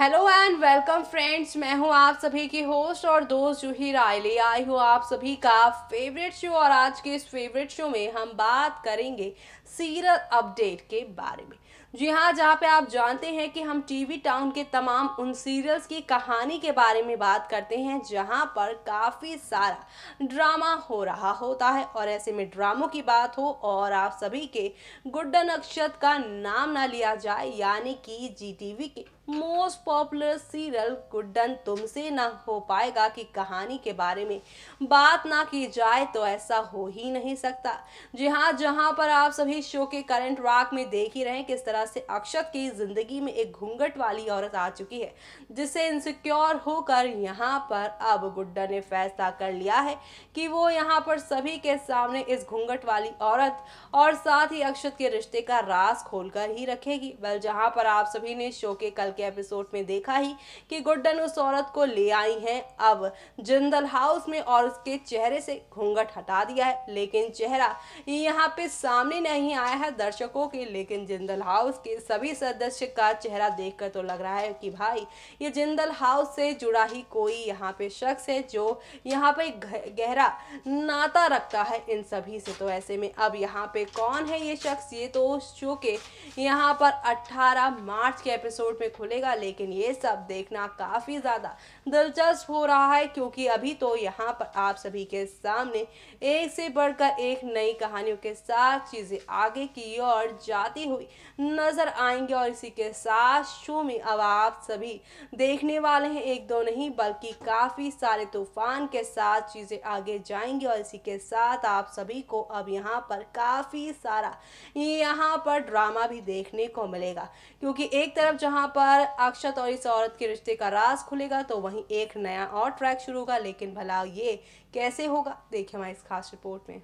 Hello and welcome friends, मैं हूं आप सभी की होस्ट और दोस्त जूही राय। ले आई हूं आप सभी का फेवरेट शो और आज के इस फेवरेट शो में हम बात करेंगे सीरियल अपडेट के बारे में। जी हाँ, जहाँ पे आप जानते हैं कि हम टीवी टाउन के तमाम उन सीरियल्स की कहानी के बारे में बात करते हैं जहाँ पर काफ़ी सारा ड्रामा हो रहा होता है और ऐसे में ड्रामों की बात हो और आप सभी के गुड्डन अक्षत का नाम ना लिया जाए, यानी कि जीटीवी के मोस्ट पॉपुलर सीरियल गुड्डन तुमसे ना हो पाएगा की कहानी के बारे में बात ना की जाए तो ऐसा हो ही नहीं सकता। जी हाँ, जहाँ पर आप सभी शो के करंट ट्रैक में देख ही रहे हैं किस तरह से अक्षत की जिंदगी में एक घूंघट वाली औरत आ चुकी है, जिससे इनसिक्योर होकर यहाँ पर अब गुड्डन ने फैसला कर लिया है कि वो यहाँ पर सभी के सामने इस घूंघट वाली औरत और साथ ही अक्षत के रिश्ते का राज खोलकर ही रखेगी। वेल, जहाँ पर आप सभी ने शो के कल के एपिसोड में देखा ही कि गुड्डन उस औरत को ले आई है अब जिंदल हाउस में और उसके चेहरे से घूंघट हटा दिया है, लेकिन चेहरा यहाँ पे सामने नहीं आया है दर्शकों के। लेकिन जिंदल हाउस के सभी सदस्य का चेहरा देखकर तो लग रहा है कि भाई ये जिंदल हाउस से जुड़ा ही कोई यहाँ पे शख्स है जो यहाँ पे गहरा नाता रखता है इन सभी से। तो ऐसे में अब यहाँ पे कौन है ये शख्स, ये तो शो के यहाँ पर 18 मार्च के एपिसोड में खुलेगा, लेकिन ये सब देखना काफी ज्यादा दिलचस्प हो रहा है क्योंकि अभी तो यहाँ पर आप सभी के सामने एक से बढ़कर एक नई कहानियों के साथ चीजें आगे की ओर जाती हुई नजर आएंगे और इसी के साथ शो में अब आप सभी देखने वाले हैं एक दो नहीं बल्कि काफी सारे तूफान के साथ चीजें आगे जाएंगी और इसी के साथ आप सभी को अब यहाँ पर काफी सारा यहाँ पर ड्रामा भी देखने को मिलेगा क्योंकि एक तरफ जहाँ पर अक्षत और इस औरत के रिश्ते का राज खुलेगा तो वहीं एक नया और ट्रैक शुरू होगा। लेकिन भला ये कैसे होगा, देखिए हमारी इस खास रिपोर्ट में।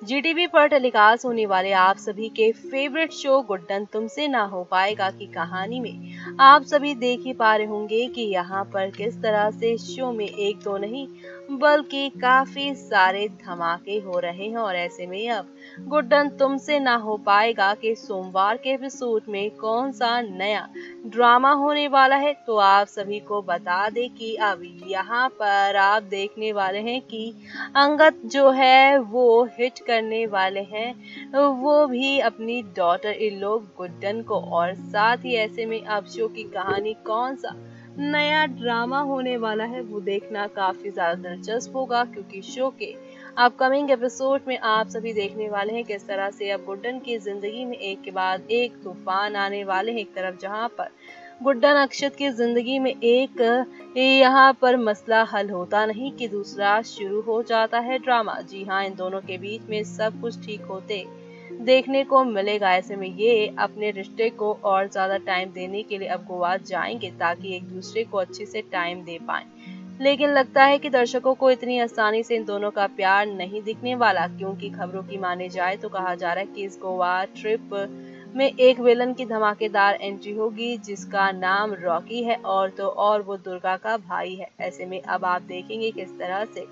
जीटीवी पर टेलीकास्ट होने वाले आप सभी के फेवरेट शो गुड्डन तुमसे ना हो पाएगा की कहानी में आप सभी देख ही पा रहे होंगे कि यहाँ पर किस तरह से शो में एक दो नहीं बल्कि काफी सारे धमाके हो रहे हैं और ऐसे में अब गुड्डन तुमसे ना हो पाएगा कि सोमवार के एपिसोड में कौन सा नया ड्रामा होने वाला है। तो आप सभी को बता दें कि अब यहाँ पर आप देखने वाले हैं कि अंगद जो है वो हिट करने वाले हैं, वो भी अपनी डॉटर इन लो गुड्डन को। और साथ ही ऐसे में अब शो की कहानी कौन सा नया ड्रामा होने वाला है वो देखना काफी ज्यादा दिलचस्प होगा क्योंकि शो के अपकमिंग एपिसोड में आप सभी देखने वाले हैं किस तरह से अब गुड्डन की जिंदगी में एक के बाद एक तूफान आने वाले हैं। एक तरफ जहां पर गुड्डन अक्षत की जिंदगी में एक यहाँ पर मसला हल होता नहीं कि दूसरा शुरू हो जाता है ड्रामा। जी हाँ, इन दोनों के बीच में सब कुछ ठीक होते देखने को मिलेगा। ऐसे में ये अपने रिश्ते को और ज्यादा टाइम देने के लिए अब गोवा जाएंगे ताकि एक दूसरे को अच्छे से टाइम दे पाए। लेकिन लगता है कि दर्शकों को इतनी आसानी से इन दोनों का प्यार नहीं दिखने वाला क्योंकि खबरों की माने जाए तो कहा जा रहा है कि इस गोवा ट्रिप में एक विलन की धमाकेदार एंट्री होगी जिसका नाम रॉकी है और तो और वो दुर्गा का भाई है। ऐसे में अब आप देखेंगे किस तरह से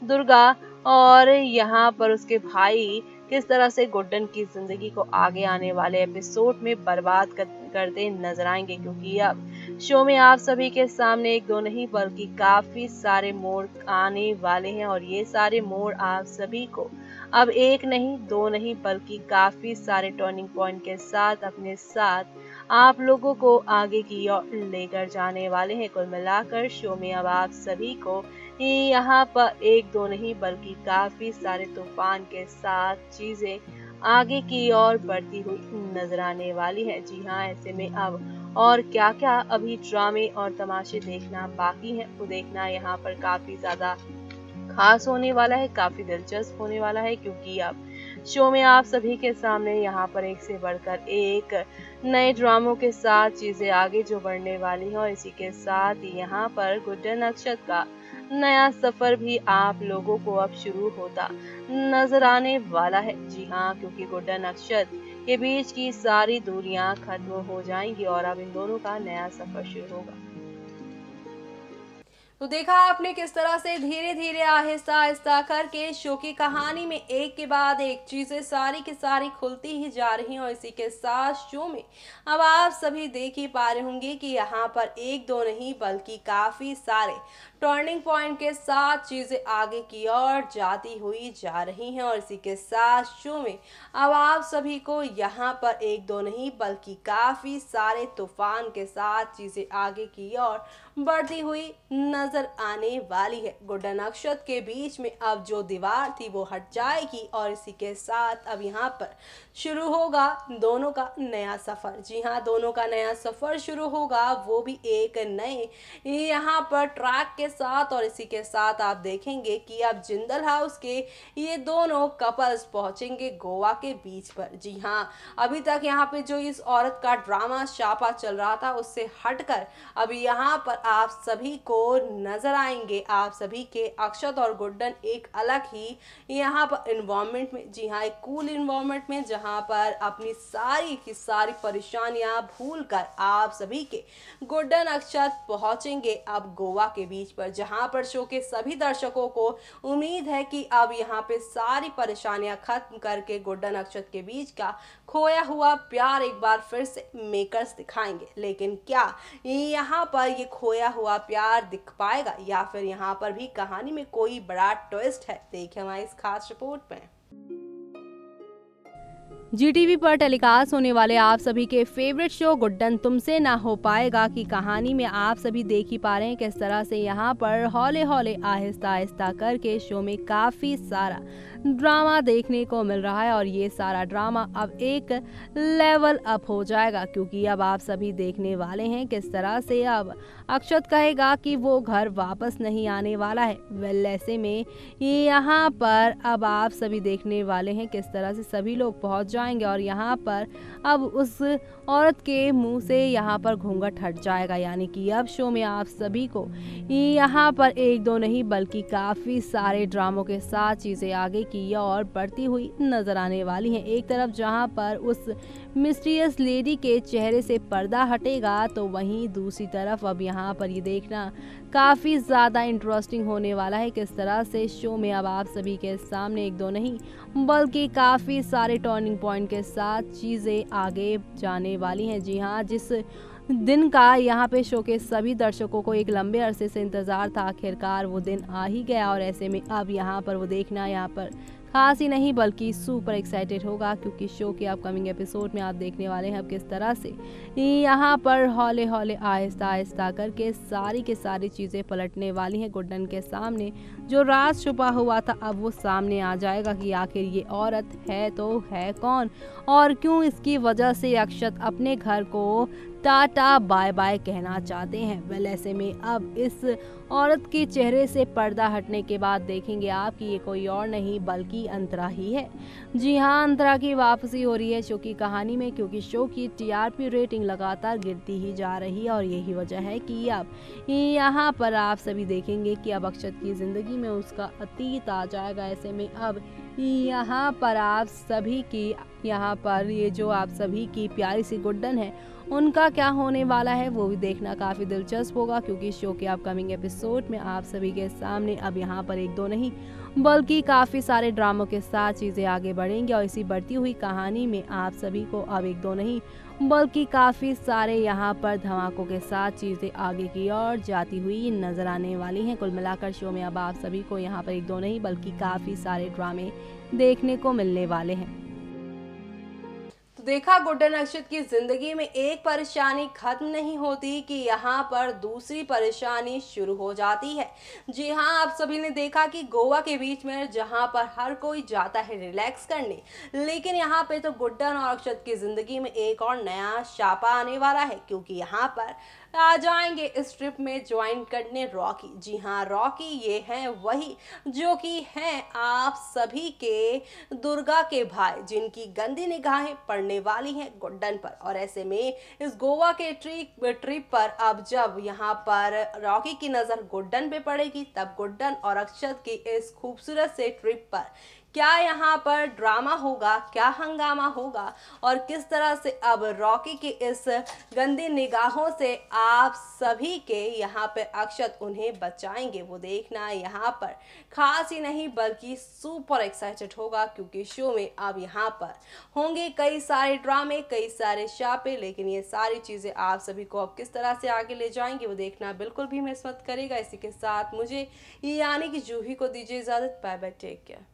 दुर्गा और यहाँ पर उसके भाई किस तरह से गुड्डन की जिंदगी को आगे आने वाले एपिसोड में बर्बाद करते नजर आएंगे क्योंकि अब शो में आप सभी के सामने एक दो नहीं बल्कि काफी सारे मोड़ आने वाले हैं और ये सारे मोड़ आप सभी को अब एक नहीं दो नहीं बल्कि काफी सारे टर्निंग पॉइंट के साथ अपने साथ आप लोगों को आगे की ओर लेकर जाने वाले हैं। कुल मिलाकर शो में अब आप सभी को यहाँ पर एक दो नहीं बल्कि काफी सारे तूफान के साथ चीजें आगे की ओर बढ़ती हुई नजर आने वाली है। जी हाँ, ऐसे में अब और क्या क्या अभी ड्रामे और तमाशे देखना बाकी है वो देखना यहाँ पर काफी ज्यादा खास होने वाला है, काफी दिलचस्प होने वाला है क्योंकि अब शो में आप सभी के सामने यहाँ पर एक से बढ़कर एक नए ड्रामों के साथ चीजें आगे जो बढ़ने वाली है और इसी के साथ यहाँ पर गुड्डन अक्षत का नया सफर भी आप लोगों को अब शुरू होता नजर आने वाला है। जी हाँ, क्योंकि गुड्डन अक्षत के बीच की सारी दूरियां खत्म हो जाएंगी और अब इन दोनों का नया सफर शुरू होगा। तो देखा आपने किस तरह से धीरे धीरे आहिस्ता आहिस्ता करके शो की कहानी में एक के बाद एक चीजें सारी की सारी खुलती ही जा रही हैं और इसी के साथ शो में अब आप सभी देख ही पा रहे होंगे कि यहाँ पर एक दो नहीं बल्कि काफी सारे टर्निंग पॉइंट के साथ चीजें आगे की ओर जाती हुई जा रही हैं और इसी के साथ शो में अब आप सभी को यहाँ पर एक दो नहीं बल्कि काफी सारे तूफान के साथ चीजें आगे की ओर बढ़ती हुई नजर आने वाली है। गुड्डन अक्षत के बीच में अब जो दीवार थी वो हट जाएगी और इसी के साथ अब यहाँ पर शुरू होगा दोनों का नया सफर। जी हाँ, दोनों का नया सफर शुरू होगा, वो भी एक नए यहाँ पर ट्रैक के साथ और इसी के साथ आप देखेंगे कि अब जिंदल हाउस के ये दोनों कपल्स पहुंचेंगे गोवा के बीच पर। जी हाँ, अभी तक यहाँ पे जो इस औरत का ड्रामा शापा चल रहा था उससे हटकर अभी यहाँ पर आप सभी को नजर आएंगे, आप सभी के अक्षत और गुड्डन एक अलग ही यहाँ पर इन्वायरमेंट में, जी हाँ, एक कूल इन्वायरमेंट में जहाँ पर अपनी सारी की सारी परेशानियां भूलकर आप सभी के गुड्डन अक्षत पहुंचेंगे अब गोवा के बीच पर, जहां पर शो के सभी दर्शकों को उम्मीद है कि अब यहाँ पे सारी परेशानियां खत्म करके गुड्डन अक्षत के बीच का खोया हुआ प्यार एक बार फिर से मेकर्स दिखाएंगे। लेकिन क्या यहाँ पर ये खोया हुआ प्यार दिख पाएगा या फिर यहाँ पर भी कहानी में कोई बड़ा ट्विस्ट है? देखिए हमारी इस खास रिपोर्ट में। GTV पर टेलीकास्ट होने वाले आप सभी के फेवरेट शो गुड्डन तुमसे ना हो पाएगा की कहानी में आप सभी देख ही पा रहे हैं किस तरह से यहाँ पर हौले हौले आहिस्ता आहिस्ता करके शो में काफी सारा ड्रामा देखने को मिल रहा है और ये सारा ड्रामा अब एक लेवल अप हो जाएगा, क्योंकि अब आप सभी देखने वाले हैं किस तरह से अब अक्षत कहेगा कि वो घर वापस नहीं आने वाला है। वेल, ऐसे में यहाँ पर अब आप सभी देखने वाले हैं किस तरह से सभी लोग पहुंच जाएंगे और यहाँ पर अब उस औरत के मुंह से यहाँ पर घूंघट हट जाएगा, यानी कि अब शो में आप सभी को यहाँ पर एक दो नहीं बल्कि काफी सारे ड्रामों के साथ चीजें आगे की और बढ़ती हुई नजर आने वाली हैं। एक तरफ जहां पर उस मिस्टीरियस लेडी के चेहरे से पर्दा हटेगा तो वहीं दूसरी तरफ अब यहाँ पर ये देखना काफी ज्यादा इंटरेस्टिंग होने वाला है किस तरह से शो में अब आप सभी के सामने एक दो नहीं बल्कि काफी सारे टर्निंग पॉइंट के साथ चीजें आगे जाने वाली हैं। जी हाँ, जिस दिन का यहाँ पे शो के सभी दर्शकों को एक लंबे अरसे से इंतजार था, आखिरकार वो दिन आ ही गया और ऐसे में अब यहाँ पर वो देखना यहाँ पर खास ही नहीं बल्कि सुपर एक्साइटेड होगा, क्योंकि शो के अपकमिंग एपिसोड में आप देखने वाले हैं अब किस तरह से यहाँ पर हौले हौले आहिस्ता आहिस्ता करके सारी के सारी चीज़ें पलटने वाली हैं। गुड्डन के सामने जो राज छुपा हुआ था अब वो सामने आ जाएगा कि आखिर ये औरत है तो है कौन और क्यों इसकी वजह से अक्षत अपने घर को टाटा बाय बाय कहना चाहते हैं। वेल, ऐसे में अब इस औरत के चेहरे से पर्दा हटने के बाद देखेंगे आप कि ये कोई और नहीं बल्कि अंतरा ही है। जी हाँ, अंतरा की वापसी हो रही है शो की कहानी में, क्योंकि शो की TRP रेटिंग लगातार गिरती ही जा रही है और यही वजह है कि अब यहाँ पर आप सभी देखेंगे कि अब अक्षत की जिंदगी में उसका अतीत आ जाएगा। ऐसे में अब यहाँ पर आप सभी की यहाँ पर ये जो आप सभी की प्यारी सी गुड्डन है उनका क्या होने वाला है वो भी देखना काफ़ी दिलचस्प होगा, क्योंकि शो के अपकमिंग एपिसोड में आप सभी के सामने अब यहाँ पर एक दो नहीं बल्कि काफ़ी सारे ड्रामों के साथ चीज़ें आगे बढ़ेंगी और इसी बढ़ती हुई कहानी में आप सभी को अब एक दो नहीं बल्कि काफ़ी सारे यहाँ पर धमाकों के साथ चीज़ें आगे की ओर जाती हुई नजर आने वाली हैं। कुल मिलाकर शो में अब आप सभी को यहाँ पर एक दो नहीं बल्कि काफ़ी सारे ड्रामे देखने को मिलने वाले हैं। तो देखा, गुड्डन अक्षत की जिंदगी में एक परेशानी खत्म नहीं होती कि यहाँ पर दूसरी परेशानी शुरू हो जाती है। जी हाँ, आप सभी ने देखा कि गोवा के बीच में जहाँ पर हर कोई जाता है रिलैक्स करने, लेकिन यहाँ पे तो गुड्डन और अक्षत की जिंदगी में एक और नया शापा आने वाला है, क्योंकि यहाँ पर आ जाएंगे इस ट्रिप में ज्वाइन करने रॉकी। जी हाँ, रॉकी ये हैं वही जो कि हैं आप सभी के दुर्गा के भाई, जिनकी गंदी निगाहें पड़ने वाली हैं गुड्डन पर। और ऐसे में इस गोवा के ट्रिप पर अब जब यहाँ पर रॉकी की नज़र गुड्डन पे पड़ेगी तब गुड्डन और अक्षत की इस खूबसूरत से ट्रिप पर क्या यहाँ पर ड्रामा होगा, क्या हंगामा होगा और किस तरह से अब रॉकी की इस गंदी निगाहों से आप सभी के यहाँ पे अक्षत उन्हें बचाएंगे, वो देखना यहाँ पर खास ही नहीं बल्कि सुपर एक्साइटेड होगा, क्योंकि शो में अब यहाँ पर होंगे कई सारे ड्रामे, कई सारे शापे, लेकिन ये सारी चीज़ें आप सभी को अब किस तरह से आगे ले जाएंगे वो देखना बिल्कुल भी मिस मत करेगा। इसी के साथ मुझे यानी कि जूही को दीजिए इजाज़त। Bye bye, take care.